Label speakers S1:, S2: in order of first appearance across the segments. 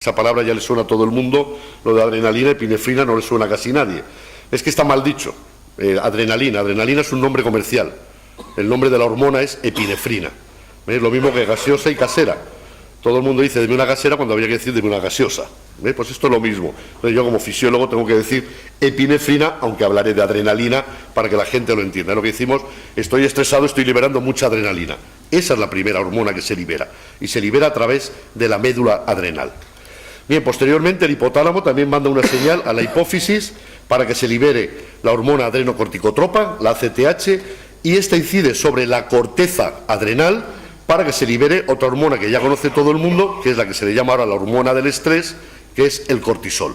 S1: Esa palabra ya le suena a todo el mundo, lo de adrenalina, epinefrina no le suena a casi nadie. Es que está mal dicho, adrenalina. Adrenalina es un nombre comercial. El nombre de la hormona es epinefrina. Es lo mismo que gaseosa y casera. Todo el mundo dice deme una gasera cuando habría que decir deme una gaseosa. Pues esto es lo mismo. Entonces yo como fisiólogo tengo que decir epinefrina, aunque hablaré de adrenalina para que la gente lo entienda. Lo que decimos, estoy estresado, estoy liberando mucha adrenalina. Esa es la primera hormona que se libera. Y se libera a través de la médula adrenal. Bien, posteriormente el hipotálamo también manda una señal a la hipófisis para que se libere la hormona adrenocorticotropa, la ACTH, y esta incide sobre la corteza adrenal para que se libere otra hormona que ya conoce todo el mundo, que es la que se le llama ahora la hormona del estrés, que es el cortisol.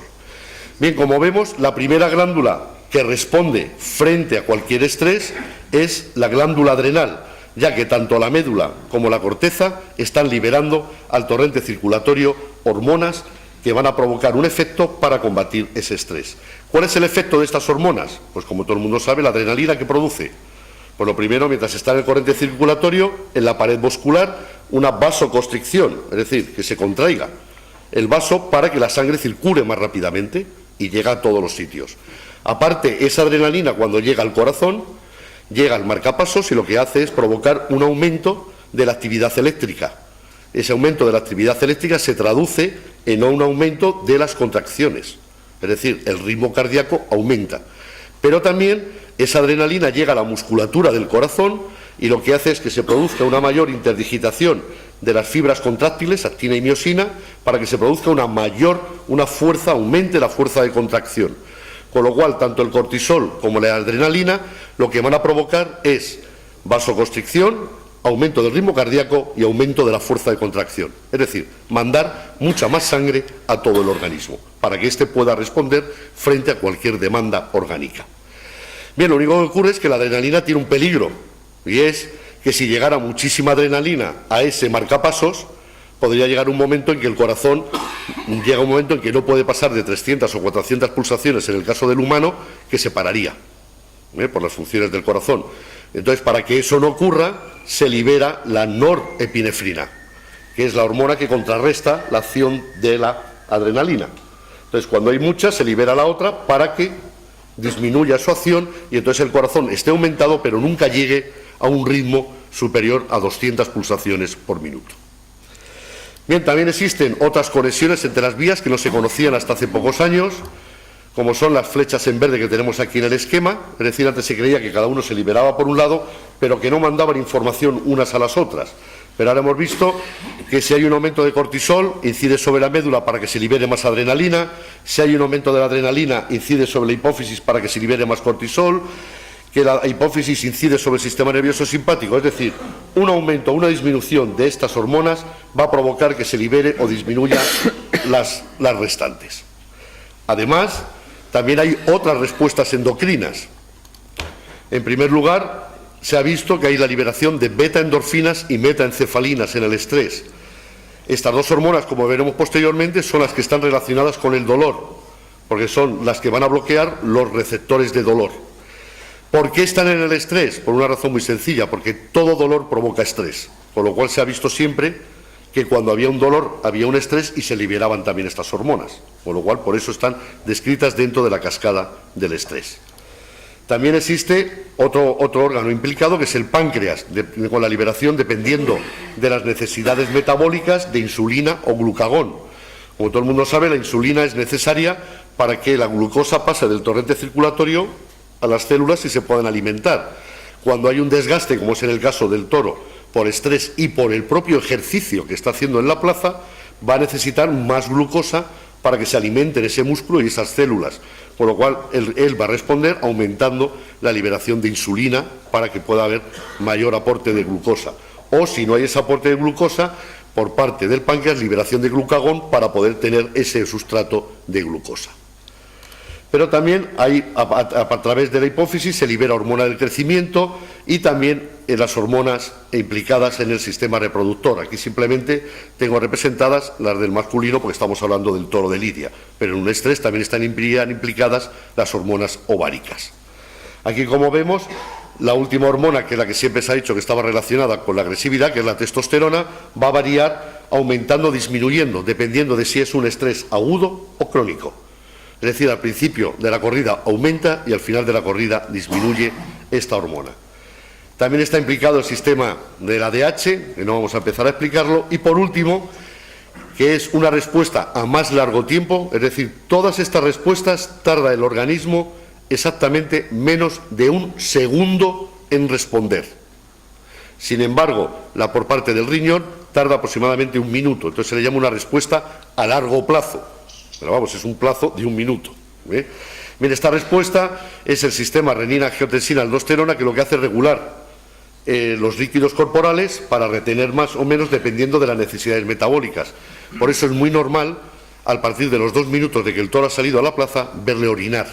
S1: Bien, como vemos, la primera glándula que responde frente a cualquier estrés es la glándula adrenal, ya que tanto la médula como la corteza están liberando al torrente circulatorio hormonas que van a provocar un efecto para combatir ese estrés. ¿Cuál es el efecto de estas hormonas? Pues como todo el mundo sabe, la adrenalina que produce. Pues lo primero, mientras está en el corriente circulatorio, en la pared muscular, una vasoconstricción, es decir, que se contraiga el vaso para que la sangre circule más rápidamente y llegue a todos los sitios. Aparte, esa adrenalina cuando llega al corazón, llega al marcapasos y lo que hace es provocar un aumento de la actividad eléctrica. Ese aumento de la actividad eléctrica se traduce en un aumento de las contracciones, es decir, el ritmo cardíaco aumenta. Pero también esa adrenalina llega a la musculatura del corazón y lo que hace es que se produzca una mayor interdigitación de las fibras contráctiles, actina y miosina, para que se produzca una fuerza, aumente la fuerza de contracción. Con lo cual, tanto el cortisol como la adrenalina lo que van a provocar es vasoconstricción, aumento del ritmo cardíaco y aumento de la fuerza de contracción. Es decir, mandar mucha más sangre a todo el organismo, para que éste pueda responder frente a cualquier demanda orgánica. Bien, lo único que ocurre es que la adrenalina tiene un peligro, y es que si llegara muchísima adrenalina a ese marcapasos, podría llegar un momento en que el corazón llega un momento en que no puede pasar de 300 o 400 pulsaciones en el caso del humano, que se pararía por las funciones del corazón. Entonces, para que eso no ocurra, se libera la norepinefrina, que es la hormona que contrarresta la acción de la adrenalina. Entonces, cuando hay mucha, se libera la otra para que disminuya su acción y entonces el corazón esté aumentado, pero nunca llegue a un ritmo superior a 200 pulsaciones por minuto. Bien, también existen otras conexiones entre las vías que no se conocían hasta hace pocos años, como son las flechas en verde que tenemos aquí en el esquema. Es decir, antes se creía que cada uno se liberaba por un lado, pero que no mandaban información unas a las otras. Pero ahora hemos visto que si hay un aumento de cortisol, incide sobre la médula para que se libere más adrenalina. Si hay un aumento de la adrenalina, incide sobre la hipófisis para que se libere más cortisol. Que la hipófisis incide sobre el sistema nervioso simpático. Es decir, un aumento o una disminución de estas hormonas va a provocar que se libere o disminuya las restantes. Además, también hay otras respuestas endocrinas. En primer lugar, se ha visto que hay la liberación de beta-endorfinas y metaencefalinas en el estrés. Estas dos hormonas, como veremos posteriormente, son las que están relacionadas con el dolor, porque son las que van a bloquear los receptores de dolor. ¿Por qué están en el estrés? Por una razón muy sencilla, porque todo dolor provoca estrés, con lo cual se ha visto siempre que cuando había un dolor había un estrés y se liberaban también estas hormonas, con lo cual por eso están descritas dentro de la cascada del estrés. También existe otro órgano implicado, que es el páncreas, con la liberación dependiendo de las necesidades metabólicas de insulina o glucagón. Como todo el mundo sabe, la insulina es necesaria para que la glucosa pase del torrente circulatorio a las células y se puedan alimentar. Cuando hay un desgaste, como es en el caso del toro, por estrés y por el propio ejercicio que está haciendo en la plaza, va a necesitar más glucosa para que se alimenten ese músculo y esas células, con lo cual él va a responder aumentando la liberación de insulina para que pueda haber mayor aporte de glucosa. O si no hay ese aporte de glucosa, por parte del páncreas, liberación de glucagón para poder tener ese sustrato de glucosa. Pero también a través de la hipófisis se libera hormona del crecimiento y también las hormonas implicadas en el sistema reproductor. Aquí simplemente tengo representadas las del masculino porque estamos hablando del toro de Lidia, pero en un estrés también están implicadas las hormonas ováricas. Aquí, como vemos, la última hormona, que es la que siempre se ha dicho que estaba relacionada con la agresividad, que es la testosterona, va a variar aumentando o disminuyendo, dependiendo de si es un estrés agudo o crónico. Es decir, al principio de la corrida aumenta y al final de la corrida disminuye esta hormona. También está implicado el sistema del ADH, que no vamos a empezar a explicarlo, y por último, que es una respuesta a más largo tiempo, es decir, todas estas respuestas tarda el organismo exactamente menos de un segundo en responder. Sin embargo, la por parte del riñón tarda aproximadamente un minuto, entonces se le llama una respuesta a largo plazo, pero vamos, es un plazo de un minuto. Bien, esta respuesta es el sistema renina-angiotensina-aldosterona, que lo que hace es regular los líquidos corporales para retener más o menos dependiendo de las necesidades metabólicas. Por eso es muy normal, al partir de los 2 minutos de que el toro ha salido a la plaza, verle orinar.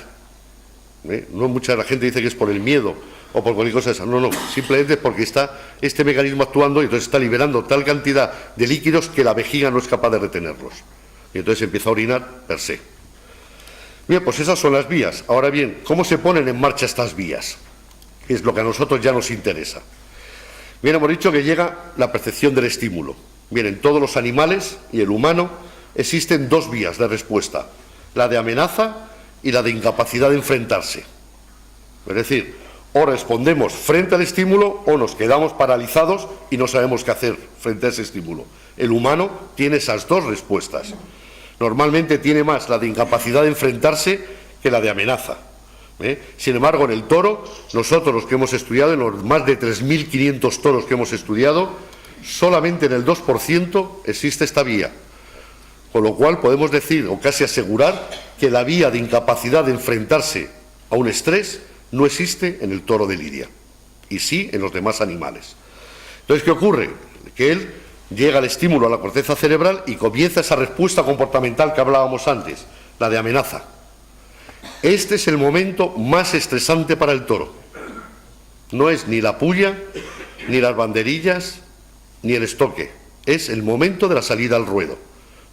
S1: No mucha la gente dice que es por el miedo o por cualquier cosa esa. No, no, simplemente porque está este mecanismo actuando y entonces está liberando tal cantidad de líquidos que la vejiga no es capaz de retenerlos. Y entonces empieza a orinar per se. Bien, pues esas son las vías. Ahora bien, ¿cómo se ponen en marcha estas vías? Es lo que a nosotros ya nos interesa. Bien, hemos dicho que llega la percepción del estímulo. Bien, en todos los animales y el humano existen 2 vías de respuesta, la de amenaza y la de incapacidad de enfrentarse. Es decir, o respondemos frente al estímulo o nos quedamos paralizados y no sabemos qué hacer frente a ese estímulo. El humano tiene esas 2 respuestas. Normalmente tiene más la de incapacidad de enfrentarse que la de amenaza. Sin embargo, en el toro, nosotros los que hemos estudiado, en los más de 3.500 toros que hemos estudiado, solamente en el 2% existe esta vía. Con lo cual podemos decir, o casi asegurar, que la vía de incapacidad de enfrentarse a un estrés no existe en el toro de Lidia, y sí en los demás animales. Entonces, ¿qué ocurre? Que él llega el estímulo a la corteza cerebral y comienza esa respuesta comportamental que hablábamos antes, la de amenaza. Este es el momento más estresante para el toro. No es ni la puya, ni las banderillas, ni el estoque. Es el momento de la salida al ruedo.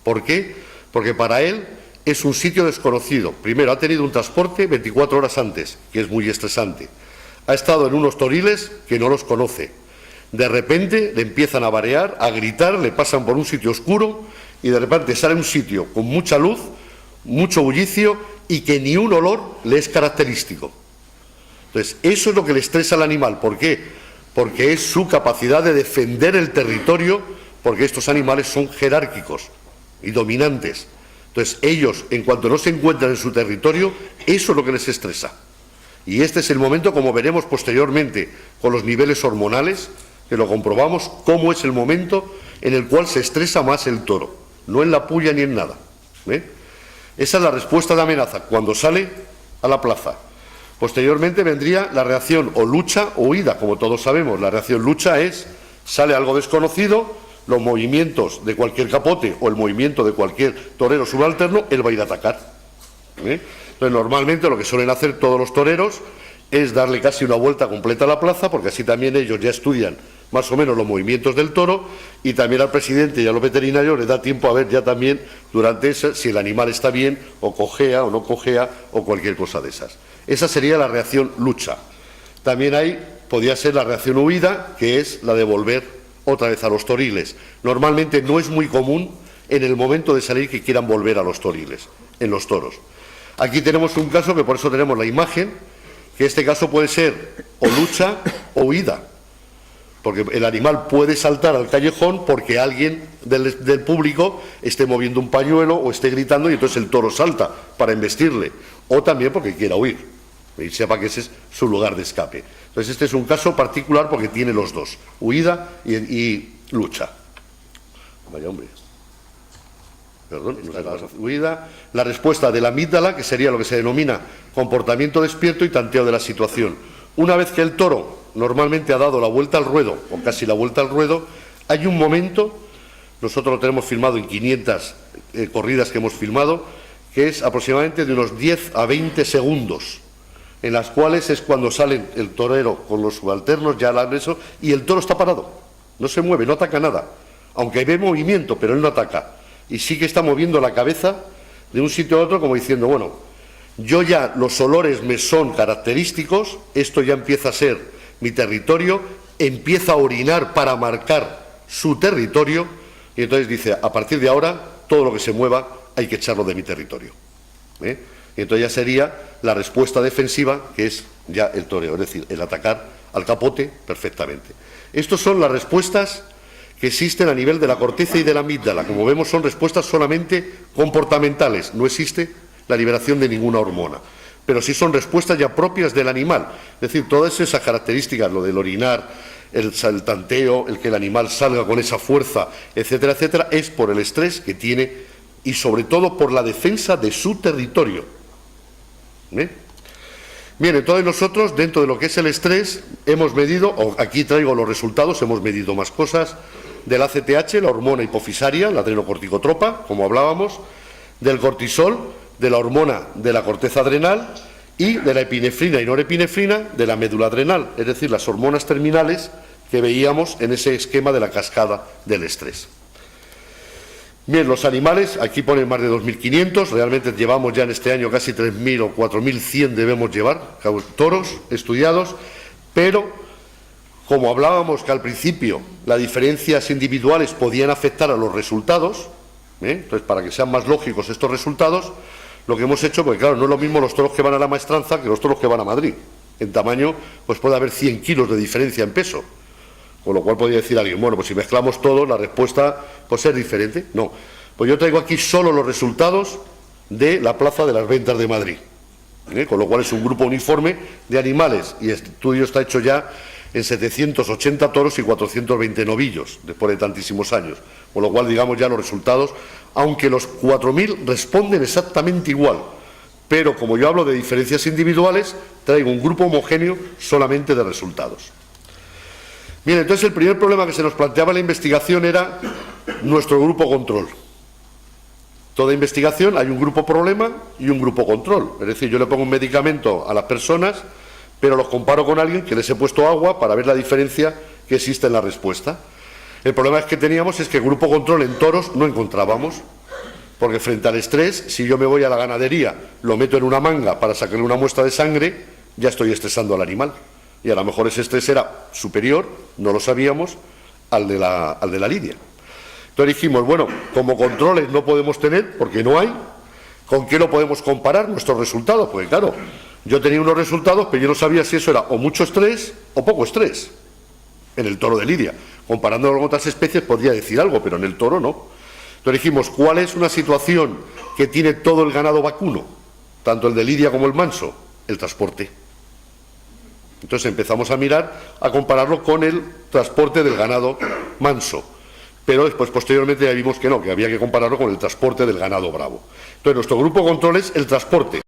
S1: ¿Por qué? Porque para él es un sitio desconocido. Primero, ha tenido un transporte 24 horas antes, que es muy estresante. Ha estado en unos toriles que no los conoce. De repente le empiezan a marear, a gritar, le pasan por un sitio oscuro y de repente sale a un sitio con mucha luz, mucho bullicio y que ni un olor le es característico. Entonces, eso es lo que le estresa al animal. ¿Por qué? Porque es su capacidad de defender el territorio, porque estos animales son jerárquicos y dominantes. Entonces, ellos, en cuanto no se encuentran en su territorio, eso es lo que les estresa. Y este es el momento, como veremos posteriormente con los niveles hormonales, que lo comprobamos, cómo es el momento en el cual se estresa más el toro, no en la puya ni en nada. Esa es la respuesta de amenaza, cuando sale a la plaza. Posteriormente vendría la reacción o lucha o huida, como todos sabemos. La reacción lucha es, sale algo desconocido, los movimientos de cualquier capote o el movimiento de cualquier torero subalterno, él va a ir a atacar. Entonces, normalmente lo que suelen hacer todos los toreros es darle casi una vuelta completa a la plaza, porque así también ellos ya estudian más o menos los movimientos del toro, y también al presidente y a los veterinarios les da tiempo a ver ya también durante eso si el animal está bien, o cojea o no cojea, o cualquier cosa de esas. Esa sería la reacción lucha. También podría ser la reacción huida, que es la de volver otra vez a los toriles. Normalmente no es muy común en el momento de salir que quieran volver a los toriles, en los toros. Aquí tenemos un caso que por eso tenemos la imagen, que este caso puede ser o lucha o huida, porque el animal puede saltar al callejón porque alguien del público esté moviendo un pañuelo o esté gritando y entonces el toro salta para embestirle, o también porque quiera huir y sepa que ese es su lugar de escape. Entonces este es un caso particular porque tiene los dos, huida y lucha. Vaya hombre. Perdón, no sé la huida, la respuesta de la amígdala, que sería lo que se denomina comportamiento despierto y tanteo de la situación. Una vez que el toro normalmente ha dado la vuelta al ruedo, o casi la vuelta al ruedo, hay un momento, nosotros lo tenemos filmado en 500 corridas que hemos filmado, que es aproximadamente de unos 10 a 20 segundos, en las cuales es cuando sale el torero con los subalternos, ya al agresor, y el toro está parado, no se mueve, no ataca nada, aunque ve movimiento, pero él no ataca. Y sí que está moviendo la cabeza de un sitio a otro como diciendo, bueno, yo ya los olores me son característicos, esto ya empieza a ser mi territorio, empieza a orinar para marcar su territorio, Y entonces dice, a partir de ahora, todo lo que se mueva hay que echarlo de mi territorio. Y entonces ya sería la respuesta defensiva, que es ya el toreo, es decir, el atacar al capote perfectamente. Estas son las respuestas que existen a nivel de la corteza y de la amígdala. Como vemos, son respuestas solamente comportamentales, no existe la liberación de ninguna hormona, pero sí son respuestas ya propias del animal, es decir, todas esas características, lo del orinar, el tanteo, el que el animal salga con esa fuerza, etcétera, etcétera, es por el estrés que tiene y sobre todo por la defensa de su territorio. Bien, entonces nosotros, dentro de lo que es el estrés, hemos medido, aquí traigo los resultados, hemos medido más cosas, del ACTH, la hormona hipofisaria, la adrenocorticotropa, como hablábamos, del cortisol, de la hormona de la corteza adrenal y de la epinefrina y norepinefrina de la médula adrenal, es decir, las hormonas terminales que veíamos en ese esquema de la cascada del estrés. Bien, los animales, aquí ponen más de 2.500, realmente llevamos ya en este año casi 3.000 o 4.100 debemos llevar, toros estudiados, pero como hablábamos que al principio las diferencias individuales podían afectar a los resultados, entonces para que sean más lógicos estos resultados, lo que hemos hecho, porque claro, no es lo mismo los toros que van a la maestranza que los toros que van a Madrid. En tamaño, pues puede haber 100 kilos de diferencia en peso. Con lo cual podría decir alguien, bueno, pues si mezclamos todo, la respuesta pues es diferente. No, pues yo traigo aquí solo los resultados de la Plaza de las Ventas de Madrid. Con lo cual es un grupo uniforme de animales y el estudio está hecho ya en 780 toros y 420 novillos, después de tantísimos años. Con lo cual, digamos ya los resultados, aunque los 4.000 responden exactamente igual, pero como yo hablo de diferencias individuales, traigo un grupo homogéneo solamente de resultados. Bien, entonces el primer problema que se nos planteaba en la investigación era nuestro grupo control. Toda investigación hay un grupo problema y un grupo control. Es decir, yo le pongo un medicamento a las personas, pero los comparo con alguien que les he puesto agua para ver la diferencia que existe en la respuesta. El problema que teníamos es que grupo control en toros no encontrábamos, porque frente al estrés, si yo me voy a la ganadería, lo meto en una manga para sacarle una muestra de sangre, ya estoy estresando al animal. Y a lo mejor ese estrés era superior, no lo sabíamos, al de la línea. Entonces dijimos, bueno, como controles no podemos tener, porque no hay, ¿con qué lo podemos comparar nuestros resultados? Porque claro, yo tenía unos resultados, pero yo no sabía si eso era o mucho estrés o poco estrés en el toro de lidia. Comparándolo con otras especies podría decir algo, pero en el toro no. Entonces dijimos, ¿cuál es una situación que tiene todo el ganado vacuno, tanto el de lidia como el manso? El transporte. Entonces empezamos a mirar, a compararlo con el transporte del ganado manso. Pero después, posteriormente, ya vimos que no, que había que compararlo con el transporte del ganado bravo. Entonces, nuestro grupo control es el transporte.